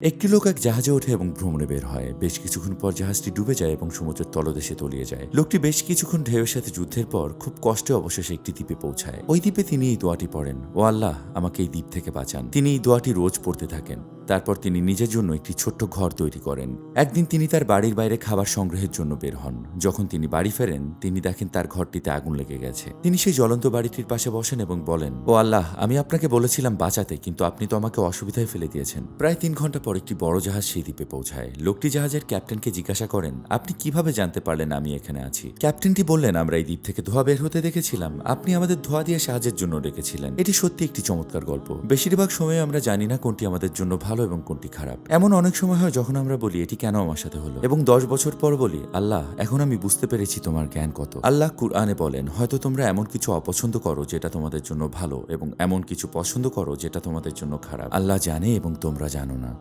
একটি লোক এক জাহাজে ওঠে এবং ভ্রমণে বের হয়। বেশ কিছুক্ষণ পর জাহাজটি ডুবে যায় এবং সমুদ্রের তলদেশে তলিয়ে যায়। লোকটি বেশ কিছুক্ষণ ঢেউয়ের সাথে যুদ্ধের পর খুব কষ্টে অবশেষে একটি দ্বীপে পৌঁছায়। ওই দ্বীপে তিনি এই দোয়াটি পড়েন, ও আল্লাহ, আমাকে এই দ্বীপ থেকে বাঁচান। তিনি এই দোয়াটি রোজ পড়তে থাকেন। তারপর তিনি নিজের জন্য একটি ছোট্ট ঘর তৈরি করেন। একদিন তিনি তার বাড়ির বাইরে খাবার সংগ্রহের জন্য বের হন। যখন তিনি বাড়ি ফেরেন, তিনি দেখেন তার ঘরটিতে আগুন লেগে গেছে। তিনি সেই জ্বলন্ত বাড়িটির পাশে বসেন এবং বলেন, ও আল্লাহ, আমি আপনাকে বলেছিলাম বাঁচাতে, কিন্তু আপনি তো আমাকে অসুবিধায় ফেলে দিয়েছেন। প্রায় 3 ঘন্টা পর একটি বড় জাহাজ সেই দ্বীপে পৌঁছায়। লোকটি জাহাজের ক্যাপ্টেনকে জিজ্ঞাসা করেন, আপনি কিভাবে জানতে পারলেন আমি এখানে আছি? ক্যাপ্টেনটি বললেন, আমরা এই দ্বীপ থেকে ধোঁয়া বের হতে দেখেছিলাম। আপনি আমাদের ধোঁয়া দিয়ে সাহায্যের জন্য ডেকেছিলেন। এটি সত্যি একটি চমৎকার গল্প। বেশিরভাগ সময় আমরা জানি না কোনটি আমাদের জন্য ভালো এবং কোনটি খারাপ। এমন অনেক সময় হয় যখন আমরা বলি, এটি কেন আমার সাথে হলো, এবং 10 বছর পর বলি, আল্লাহ, এখন আমি বুঝতে পেরেছি তোমার জ্ঞান কত। আল্লাহ কুরআনে বলেন, হয়তো তোমরা এমন কিছু অপছন্দ করো যেটা তোমাদের জন্য ভালো, এবং এমন কিছু পছন্দ করো যেটা তোমাদের জন্য খারাপ। আল্লাহ জানে এবং তোমরা জানো না।